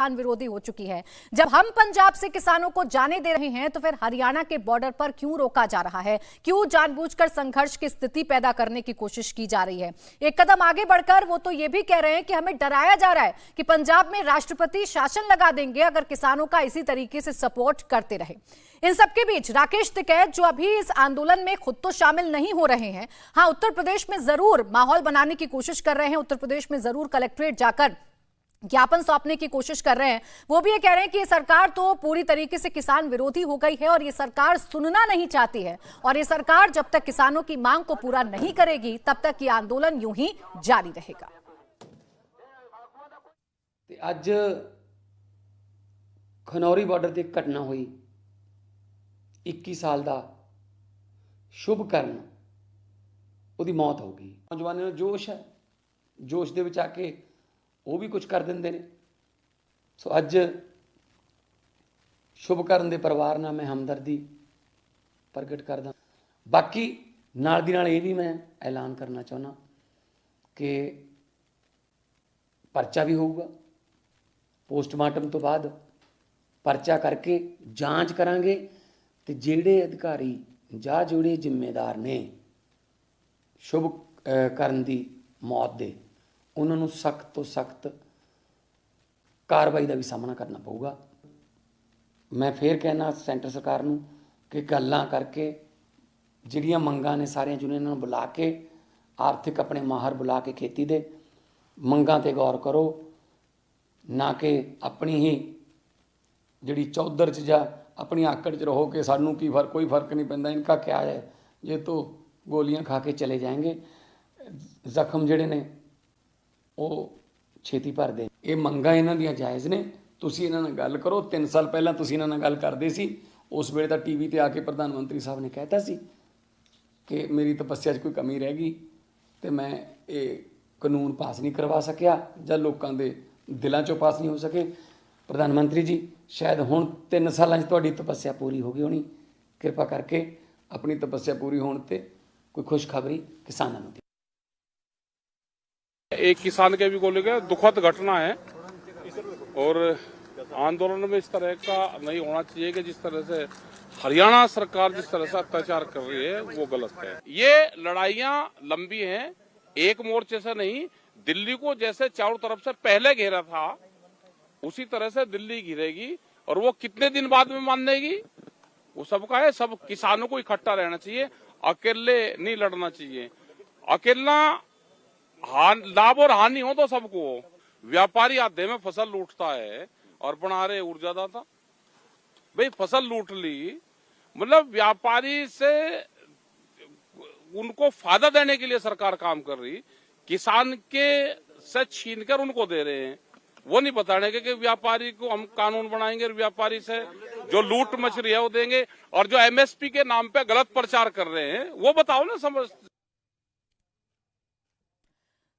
किसान विरोधी हो चुकी है। जब हम पंजाब से किसानों को जाने दे रहे हैं तो फिर हरियाणा के बॉर्डर पर क्यों रोका जा रहा है? क्यों जानबूझकर संघर्ष की स्थिति पैदा करने की कोशिश की जा रही है? एक कदम आगे बढ़कर वो तो ये भी कह रहे हैं कि हमें डराया जा रहा है कि पंजाब में राष्ट्रपति शासन लगा देंगे अगर किसानों का इसी तरीके से सपोर्ट करते रहे। इन सबके बीच राकेश टिकैत जो अभी इस आंदोलन में खुद तो शामिल नहीं हो रहे हैं, हाँ उत्तर प्रदेश में जरूर माहौल बनाने की कोशिश कर रहे हैं, उत्तर प्रदेश में जरूर कलेक्ट्रेट जाकर ज्ञापन सौंपने की कोशिश कर रहे हैं। वो भी ये कह रहे हैं कि ये सरकार तो पूरी तरीके से किसान विरोधी हो गई है और ये सरकार सुनना नहीं चाहती है और ये सरकार जब तक किसानों की मांग को पूरा नहीं करेगी तब तक ये आंदोलन यूं ही जारी रहेगा। ਅੱਜ ਖਨੌਰੀ ਬਾਰਡਰ ਤੇ ਘਟਨਾ ਹੋਈ 21 ਸਾਲ ਦਾ ਸ਼ੁਭਕਰਨ ਉਹਦੀ ਮੌਤ ਹੋ ਗਈ। ਨੌਜਵਾਨਾਂ ਨੂੰ ਜੋਸ਼ ਹੈ, ਜੋਸ਼ ਦੇ ਵਿੱਚ ਆ ਕੇ ਉਹ ਵੀ ਕੁਝ ਕਰ ਦਿੰਦੇ ਨੇ। ਸੋ ਅੱਜ ਸ਼ੁਭਕਰਨ ਦੇ ਪਰਿਵਾਰ ਨਾਲ ਮੈਂ ਹਮਦਰਦੀ ਪ੍ਰਗਟ ਕਰਦਾ। ਬਾਕੀ ਨਾਲ ਦੀ ਨਾਲ ਇਹ ਵੀ ਮੈਂ ਐਲਾਨ ਕਰਨਾ ਚਾਹੁੰਦਾ ਕਿ ਪਰਚਾ ਵੀ ਹੋਊਗਾ, पोस्टमार्टम तो बाद परचा करके जांच करांगे ते जेड़े अधिकारी जां जेड़े जिम्मेदार ने शुभ करन दी मौत दे उन्होंने सख्त तो सख्त कार्रवाई का भी सामना करना पऊगा। मैं फिर कहना सेंटर सरकार नूं कि गल्लां करके जिहड़ियां मंगां ने सारियां यूनियनां नूं बुला के आर्थिक अपने माहर बुला के खेती दे मंगां ते गौर करो, ना कि अपनी ही जिहड़ी चौधर च जा अपनी आकड़ च रहो कि सानू की फर्क, कोई फर्क नहीं पैंदा, इनका क्या है, ये तो गोलियां खा के चले जाएंगे, जख्म जिहड़े ने वो छेती भर दे। ये मंगां इन्हां दियां जायज़ ने, तुसीं इन्हां नाल गल करो। 3 साल पहलां तुसीं इन्हां नाल गल करदे सी, उस वेले तां टीवी ते आके प्रधानमंत्री साहब ने कहता सी कि मेरी तपस्या च कोई कमी रह गई तो मैं ये कानून पास नहीं करवा सकिया जां लोकां दे दिलों चों पास नहीं हो सके। प्रधानमंत्री जी शायद हुण 3 सालां च तुहाडी तपस्या पूरी हो गई होनी, कृपा करके अपनी तपस्या पूरी होने ते कोई खुशखबरी किसानों को दी। एक किसान के भी को लेकर दुखद घटना है और आंदोलन में इस तरह का नहीं होना चाहिए कि जिस तरह से हरियाणा सरकार जिस तरह से अत्याचार कर रही है वो गलत है। ये लड़ाइयां लंबी हैं, एक मोर्चे से नहीं। दिल्ली को जैसे चारों तरफ से पहले घेरा था उसी तरह से दिल्ली घिरेगी और वो कितने दिन बाद में मान लेगी वो सबका है। सब किसानों को इकट्ठा रहना चाहिए, अकेले नहीं लड़ना चाहिए। अकेला लाभ और हानि हो तो सबको। व्यापारी आधे में फसल लूटता है और बना रहे ऊर्जादाता। भाई फसल लूट ली मतलब व्यापारी से उनको फायदा देने के लिए सरकार काम कर रही, किसान के से छीनकर उनको दे रहे हैं। वो नहीं बताने के कि व्यापारी को हम कानून बनाएंगे और व्यापारी से जो लूट मच रही है वो देंगे, और जो एमएसपी के नाम पे गलत प्रचार कर रहे हैं वो बताओ ना। समझ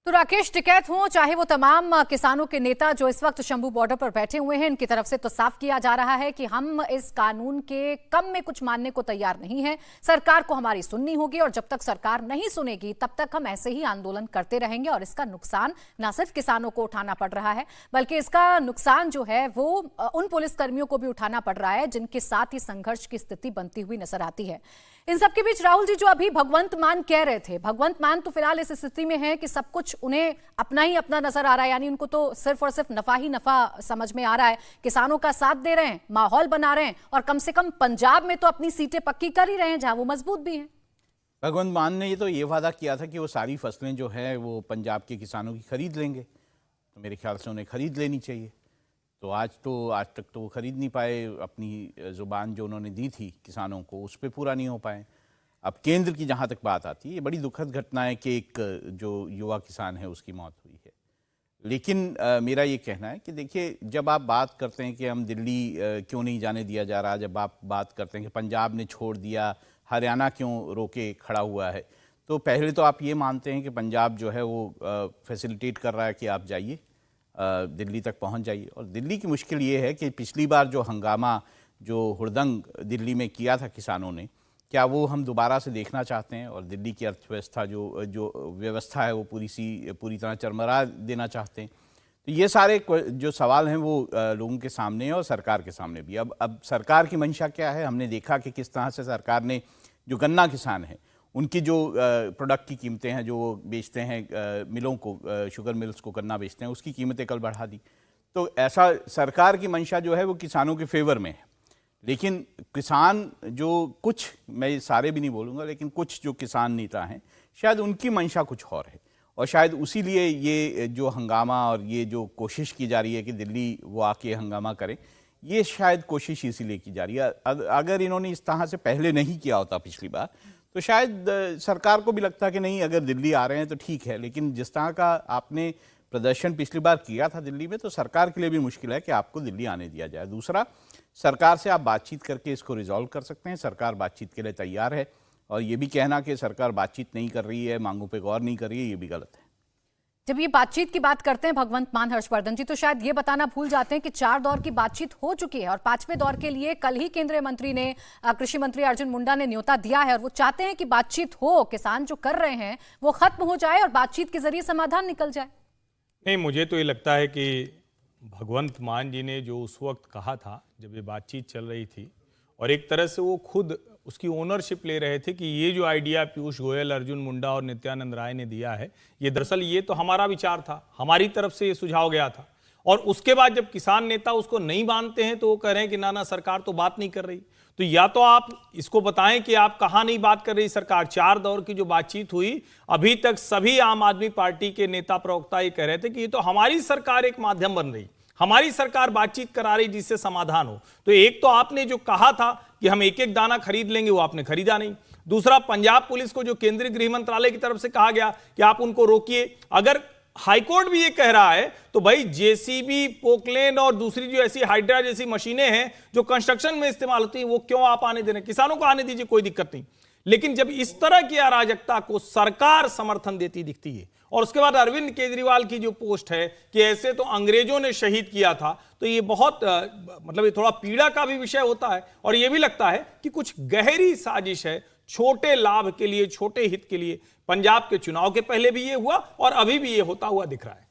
तो राकेश टिकैत हो चाहे वो तमाम किसानों के नेता जो इस वक्त शंभू बॉर्डर पर बैठे हुए हैं, इनकी तरफ से तो साफ किया जा रहा है कि हम इस कानून के कम में कुछ मानने को तैयार नहीं है। सरकार को हमारी सुननी होगी और जब तक सरकार नहीं सुनेगी तब तक हम ऐसे ही आंदोलन करते रहेंगे और इसका नुकसान न सिर्फ किसानों को उठाना पड़ रहा है बल्कि इसका नुकसान जो है वो उन पुलिसकर्मियों को भी उठाना पड़ रहा है जिनके साथ ही संघर्ष की स्थिति बनती हुई नजर आती है। इन सबके बीच राहुल जी जो अभी भगवंत मान कह रहे थे, भगवंत मान तो फिलहाल इस स्थिति में है कि सब कुछ उन्हें अपना ही अपना नजर आ रहा है, यानी उनको तो सिर्फ और सिर्फ नफा ही नफा समझ में आ रहा है। किसानों का साथ दे रहे हैं, माहौल बना रहे हैं और कम से कम पंजाब में तो अपनी सीटें पक्की कर ही रहे हैं जहां वो मजबूत भी हैं। भगवंत मान ने ये तो ये वादा किया था कि वो सारी फसलें जो है वो पंजाब के किसानों की खरीद लेंगे, तो मेरे ख्याल से उन्हें खरीद लेनी चाहिए। तो आज तक तो वो खरीद नहीं पाए, अपनी जुबान जो उन्होंने दी थी किसानों को उस पर पूरा नहीं हो पाए। अब केंद्र की जहाँ तक बात आती है, ये बड़ी दुखद घटना है कि एक जो युवा किसान है उसकी मौत हुई है। लेकिन मेरा ये कहना है कि देखिए, जब आप बात करते हैं कि हम दिल्ली क्यों नहीं जाने दिया जा रहा, जब आप बात करते हैं कि पंजाब ने छोड़ दिया, हरियाणा क्यों रोके खड़ा हुआ है, तो पहले तो आप ये मानते हैं कि पंजाब जो है वो फैसिलिटेट कर रहा है कि आप जाइए दिल्ली तक पहुंच जाइए। और दिल्ली की मुश्किल ये है कि पिछली बार जो हंगामा जो हुड़दंग दिल्ली में किया था किसानों ने, क्या वो हम दोबारा से देखना चाहते हैं? और दिल्ली की अर्थव्यवस्था जो व्यवस्था है वो पूरी तरह चरमरा देना चाहते हैं? तो ये सारे जो सवाल हैं वो लोगों के सामने हैं और सरकार के सामने भी। अब सरकार की मंशा क्या है, हमने देखा कि किस तरह से सरकार ने जो गन्ना किसान हैं उनकी जो प्रोडक्ट की कीमतें हैं, जो वो बेचते हैं मिलों को, शुगर मिल्स को गन्ना बेचते हैं, उसकी कीमतें कल बढ़ा दी। तो ऐसा सरकार की मंशा जो है वो किसानों के फेवर में है। लेकिन किसान जो कुछ, मैं सारे भी नहीं बोलूँगा, लेकिन कुछ जो किसान नेता हैं शायद उनकी मंशा कुछ और है, और शायद उसी लिए ये जो हंगामा और ये जो कोशिश की जा रही है कि दिल्ली वो आके हंगामा करें, ये शायद कोशिश इसीलिए की जा रही है। अगर इन्होंने इस तरह से पहले नहीं किया होता पिछली बार, तो शायद सरकार को भी लगता कि नहीं, अगर दिल्ली आ रहे हैं तो ठीक है। लेकिन जिस तरह का आपने प्रदर्शन पिछली बार किया था दिल्ली में, तो सरकार के लिए भी मुश्किल है कि आपको दिल्ली आने दिया जाए। दूसरा, सरकार से आप बातचीत करके इसको रिजॉल्व कर सकते हैं, सरकार बातचीत के लिए तैयार है, और ये भी कहना कि सरकार बातचीत नहीं कर रही है, मांगों पे गौर नहीं कर रही है, ये भी गलत है। जब ये बातचीत की बात करते हैं भगवंत मान हर्षवर्धन जी, तो शायद ये बताना भूल जाते हैं कि 4 दौर की बातचीत हो चुकी है और 5वें दौर के लिए कल ही केंद्रीय मंत्री ने, कृषि मंत्री अर्जुन मुंडा ने न्योता दिया है, और वो चाहते हैं कि बातचीत हो, किसान जो कर रहे हैं वो खत्म हो जाए और बातचीत के जरिए समाधान निकल जाए। नहीं, मुझे तो ये लगता है कि भगवंत मान जी ने जो उस वक्त कहा था जब ये बातचीत चल रही थी, और एक तरह से वो खुद उसकी ओनरशिप ले रहे थे कि ये जो आइडिया पीयूष गोयल, अर्जुन मुंडा और नित्यानंद राय ने दिया है, ये दरअसल ये तो हमारा विचार था, हमारी तरफ से ये सुझाव गया था। और उसके बाद जब किसान नेता उसको नहीं मानते हैं तो वो कह रहे हैं कि ना सरकार तो बात नहीं कर रही। तो या तो आप इसको बताएं कि आप कहां नहीं बात कर रही सरकार। 4 दौर की जो बातचीत हुई, अभी तक सभी आम आदमी पार्टी के नेता प्रवक्ता ये कह रहे थे कि ये तो हमारी सरकार एक माध्यम बन रही, हमारी सरकार बातचीत करा रही जिससे समाधान हो। तो एक तो आपने जो कहा था कि हम एक एक दाना खरीद लेंगे, वो आपने खरीदा नहीं। दूसरा, पंजाब पुलिस को जो केंद्रीय गृह मंत्रालय की तरफ से कहा गया कि आप उनको रोकिए, अगर हाईकोर्ट भी ये कह रहा है तो भाई जेसीबी, पोकलेन और दूसरी जो ऐसी हाइड्रा जैसी मशीनें हैं जो कंस्ट्रक्शन में इस्तेमाल होती हैं, वो क्यों आप आने दे रहे हैं? किसानों को आने दीजिए, कोई दिक्कत नहीं। लेकिन जब इस तरह की अराजकता को सरकार समर्थन देती दिखती है, और उसके बाद अरविंद केजरीवाल की जो पोस्ट है कि ऐसे तो अंग्रेजों ने शहीद किया था, तो ये बहुत मतलब ये थोड़ा पीड़ा का भी विषय होता है। और ये भी लगता है कि कुछ गहरी साजिश है छोटे लाभ के लिए, छोटे हित के लिए। पंजाब के चुनाव के पहले भी ये हुआ और अभी भी ये होता हुआ दिख रहा है।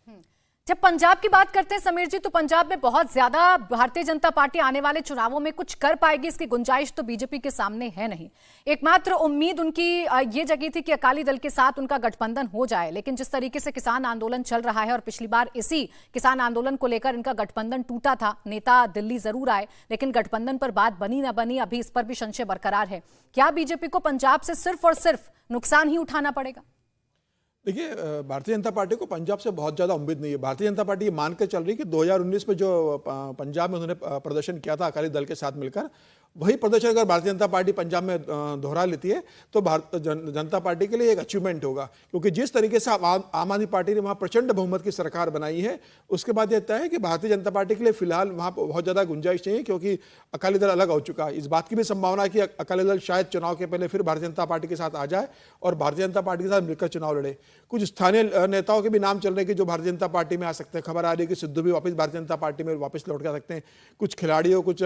जब पंजाब की बात करते हैं समीर जी, तो पंजाब में बहुत ज्यादा भारतीय जनता पार्टी आने वाले चुनावों में कुछ कर पाएगी, इसकी गुंजाइश तो बीजेपी के सामने है नहीं। एकमात्र उम्मीद उनकी ये जगी थी कि अकाली दल के साथ उनका गठबंधन हो जाए, लेकिन जिस तरीके से किसान आंदोलन चल रहा है, और पिछली बार इसी किसान आंदोलन को लेकर इनका गठबंधन टूटा था, नेता दिल्ली जरूर आए लेकिन गठबंधन पर बात बनी ना बनी, अभी इस पर भी संशय बरकरार है। क्या बीजेपी को पंजाब से सिर्फ और सिर्फ नुकसान ही उठाना पड़ेगा? देखिए, भारतीय जनता पार्टी को पंजाब से बहुत ज़्यादा उम्मीद नहीं है। भारतीय जनता पार्टी ये मान कर चल रही है कि 2019 में जो पंजाब में उन्होंने प्रदर्शन किया था अकाली दल के साथ मिलकर, वही प्रदर्शन अगर भारतीय जनता पार्टी पंजाब में दोहरा लेती है तो जनता पार्टी के लिए एक अचीवमेंट होगा। क्योंकि जिस तरीके से आम आदमी पार्टी ने वहाँ प्रचंड बहुमत की सरकार बनाई है, उसके बाद ये तय है कि भारतीय जनता पार्टी के लिए फिलहाल वहाँ बहुत ज़्यादा गुंजाइश नहीं है, क्योंकि अकाली दल अलग हो चुका है। इस बात की भी संभावना है कि अकाली दल शायद चुनाव के पहले फिर भारतीय जनता पार्टी के साथ आ जाए और भारतीय जनता पार्टी के साथ मिलकर चुनाव लड़े। कुछ स्थानीय नेताओं के भी नाम चल रहे हैं कि जो भारतीय जनता पार्टी में आ सकते हैं। खबर आ रही है कि सिद्धू भी वापस भारतीय जनता पार्टी में वापस लौट कर सकते हैं। कुछ खिलाड़ियों, कुछ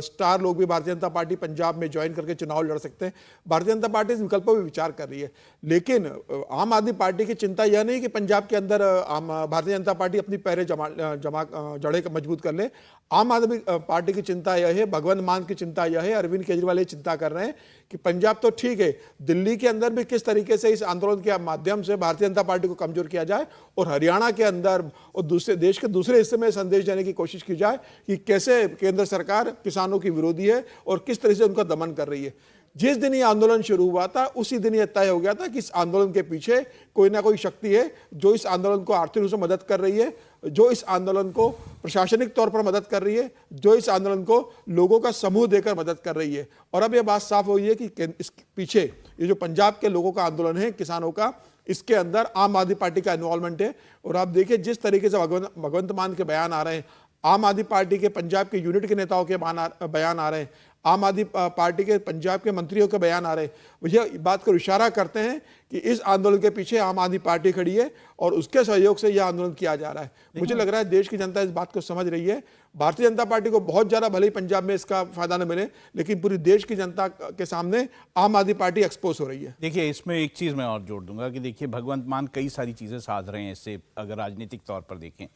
स्टार लोग भी भारतीय जनता पार्टी पंजाब में ज्वाइन करके चुनाव लड़ सकते हैं। भारतीय जनता पार्टी इस विकल्पों पर विचार कर रही है। लेकिन आम आदमी पार्टी की चिंता यह नहीं कि पंजाब के अंदर भारतीय जनता पार्टी अपनी पैरें जड़ें मजबूत कर ले। आम आदमी पार्टी की चिंता यह है, भगवंत मान की चिंता यह है, अरविंद केजरीवाल ये चिंता कर रहे हैं कि पंजाब तो ठीक है, दिल्ली के अंदर भी किस तरीके से इस आंदोलन के माध्यम से भारतीय जनता पार्टी को कमजोर किया जाए, और हरियाणा के अंदर और दूसरे देश के दूसरे हिस्से में संदेश देने की कोशिश की जाए कि कैसे केंद्र सरकार किसानों की विरोधी है और किस तरह से उनका दमन कर रही है। जिस दिन ये आंदोलन शुरू हुआ था उसी दिन ये तय हो गया था कि इस आंदोलन के पीछे कोई ना कोई शक्ति है जो इस आंदोलन को आर्थिक रूप से मदद कर रही है, जो इस आंदोलन को प्रशासनिक तौर पर मदद कर रही है, जो इस आंदोलन को लोगों का समूह देकर मदद कर रही है। और अब ये बात साफ हुई है कि इसके पीछे ये जो पंजाब के लोगों का आंदोलन है, किसानों का, इसके अंदर आम आदमी पार्टी का इन्वॉल्वमेंट है। और आप देखिए जिस तरीके से भगवंत मान के बयान आ रहे हैं, आम आदमी पार्टी के पंजाब के यूनिट के नेताओं के बयान आ रहे हैं, आम आदमी पार्टी के पंजाब के मंत्रियों के बयान आ रहे हैं, यह बात को इशारा करते हैं कि इस आंदोलन के पीछे आम आदमी पार्टी खड़ी है और उसके सहयोग से यह आंदोलन किया जा रहा है। मुझे लग रहा है देश की जनता इस बात को समझ रही है। भारतीय जनता पार्टी को बहुत ज़्यादा भले ही पंजाब में इसका फायदा न मिले, लेकिन पूरी देश की जनता के सामने आम आदमी पार्टी एक्सपोज हो रही है। देखिए, इसमें एक चीज़ मैं और जोड़ दूंगा कि देखिए, भगवंत मान कई सारी चीज़ें साध रहे हैं इससे, अगर राजनीतिक तौर पर देखें।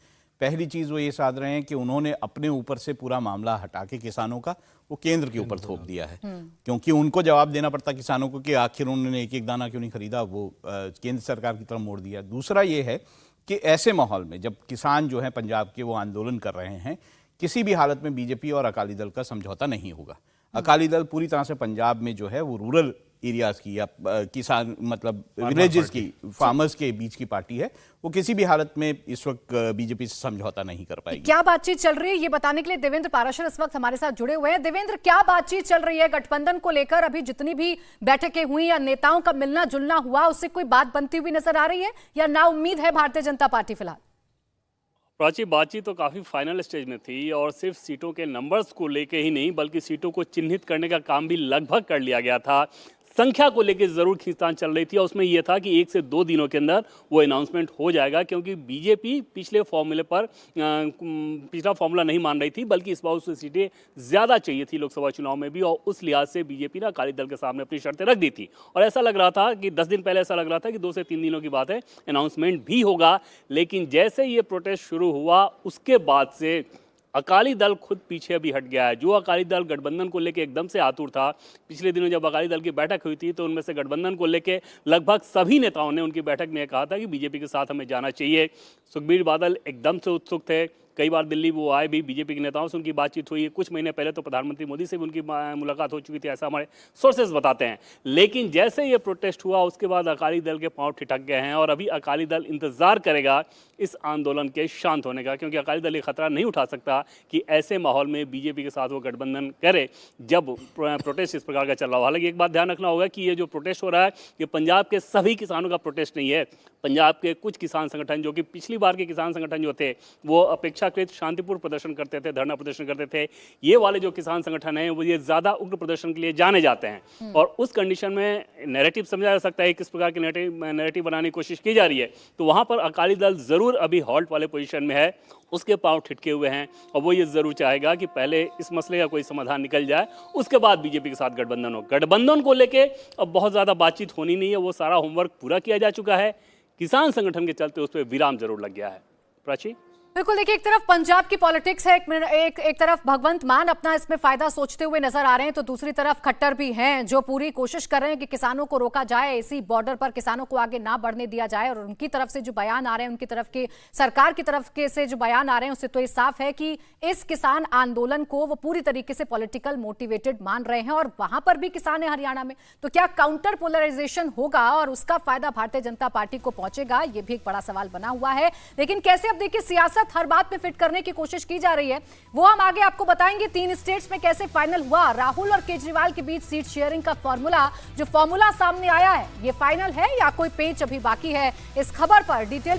पहली चीज़ वो ये साध रहे हैं कि उन्होंने अपने ऊपर से पूरा मामला हटा के किसानों का वो केंद्र के ऊपर थोप दिया है, क्योंकि उनको जवाब देना पड़ता किसानों को कि आखिर उन्होंने एक एक दाना क्यों नहीं खरीदा, वो केंद्र सरकार की तरफ मोड़ दिया। दूसरा ये है कि ऐसे माहौल में जब किसान जो हैं पंजाब के वो आंदोलन कर रहे हैं, किसी भी हालत में बीजेपी और अकाली दल का समझौता नहीं होगा। अकाली दल पूरी तरह से पंजाब में जो है वो रूरल एरियाज की या किसान मतलब विलेजेस की, फार्मर्स के बीच की पार्टी है, वो किसी भी हालत में इस वक्त बीजेपी से समझौता नहीं कर पाएगी। क्या बातचीत चल रही है ये बताने के लिए देवेंद्र पाराशर इस वक्त हमारे साथ जुड़े हुए हैं। देवेंद्र, क्या बातचीत चल रही है गठबंधन को लेकर? अभी जितनी भी बैठकें हुई या नेताओं का मिलना जुलना हुआ, उससे कोई बात बनती हुई नजर आ रही है या ना उम्मीद है भारतीय जनता पार्टी फिलहाल? प्राची, बातचीत तो काफ़ी फाइनल स्टेज में थी और सिर्फ सीटों के नंबर्स को लेके ही नहीं बल्कि सीटों को चिन्हित करने का काम भी लगभग कर लिया गया था। संख्या को लेकर ज़रूर खींचतान चल रही थी और उसमें यह था कि 1 से 2 दिनों के अंदर वो अनाउंसमेंट हो जाएगा, क्योंकि बीजेपी पिछले फॉर्मूले पर पिछला फॉर्मूला नहीं मान रही थी, बल्कि इस बार उससे सीटें ज़्यादा चाहिए थी लोकसभा चुनाव में भी, और उस लिहाज से बीजेपी ने अकाली दल के सामने अपनी शर्तें रख दी थी। और ऐसा लग रहा था कि 10 दिन पहले ऐसा लग रहा था कि 2 से 3 दिनों की बात है, अनाउंसमेंट भी होगा। लेकिन जैसे ये प्रोटेस्ट शुरू हुआ उसके बाद से अकाली दल खुद पीछे अभी हट गया है। जो अकाली दल गठबंधन को लेकर एकदम से आतुर था, पिछले दिनों जब अकाली दल की बैठक हुई थी तो उनमें से गठबंधन को लेकर लगभग सभी नेताओं ने उनकी बैठक में कहा था कि बीजेपी के साथ हमें जाना चाहिए। सुखबीर बादल एकदम से उत्सुक थे, कई बार दिल्ली वो आए भी, बीजेपी के नेताओं से उनकी बातचीत हुई है। कुछ महीने पहले तो प्रधानमंत्री मोदी से भी उनकी मुलाकात हो चुकी थी, ऐसा हमारे सोर्सेज बताते हैं। लेकिन जैसे ये प्रोटेस्ट हुआ उसके बाद अकाली दल के पांव ठिठक गए हैं और अभी अकाली दल इंतजार करेगा इस आंदोलन के शांत होने का, क्योंकि अकाली दल ये खतरा नहीं उठा सकता कि ऐसे माहौल में बीजेपी के साथ वो गठबंधन करे जब प्रोटेस्ट इस प्रकार का चल रहा हो। हालांकि एक बात ध्यान रखना होगा कि ये जो प्रोटेस्ट हो रहा है ये पंजाब के सभी किसानों का प्रोटेस्ट नहीं है। पंजाब के कुछ किसान संगठन, जो कि पिछली बार के किसान संगठन जो थे वो अपेक्षाकृत शांतिपूर्ण प्रदर्शन करते थे, धरना प्रदर्शन करते थे, ये वाले जो किसान संगठन हैं वो ये ज़्यादा उग्र प्रदर्शन के लिए जाने जाते हैं। और उस कंडीशन में नैरेटिव समझा जा सकता है किस प्रकार की नैरेटिव बनाने की कोशिश की जा रही है। तो वहाँ पर अकाली दल ज़रूर अभी हॉल्ट वाले पोजीशन में है, उसके पांव ठिठके हुए हैं और वो ये ज़रूर चाहेगा कि पहले इस मसले का कोई समाधान निकल जाए, उसके बाद बीजेपी के साथ गठबंधन हो। गठबंधन को लेके अब बहुत ज़्यादा बातचीत होनी नहीं है, वो सारा होमवर्क पूरा किया जा चुका है। किसान संगठन के चलते उस पर विराम जरूर लग गया है। प्राची, बिल्कुल, देखिए एक तरफ पंजाब की पॉलिटिक्स है, एक तरफ भगवंत मान अपना इसमें फायदा सोचते हुए नजर आ रहे हैं, तो दूसरी तरफ खट्टर भी हैं जो पूरी कोशिश कर रहे हैं कि किसानों को रोका जाए, इसी बॉर्डर पर किसानों को आगे ना बढ़ने दिया जाए। और उनकी तरफ से जो बयान आ रहे हैं, उनकी तरफ के सरकार की तरफ के से जो बयान आ रहे हैं, उससे तो ये साफ है कि इस किसान आंदोलन को वो पूरी तरीके से पॉलिटिकल मोटिवेटेड मान रहे हैं। और वहां पर भी किसान है हरियाणा में, तो क्या काउंटर पोलराइजेशन होगा और उसका फायदा भारतीय जनता पार्टी को पहुंचेगा, ये भी एक बड़ा सवाल बना हुआ है। लेकिन कैसे, अब देखिए सियासत हर बात में फिट करने की कोशिश की जा रही है, वो हम आगे आपको बताएंगे। 3 स्टेट्स में कैसे फाइनल हुआ, राहुल और केजरीवाल के बीच सीट शेयरिंग का फॉर्मूला सामने आया है, ये फाइनल है या कोई पेच अभी बाकी है, इस खबर पर डिटेल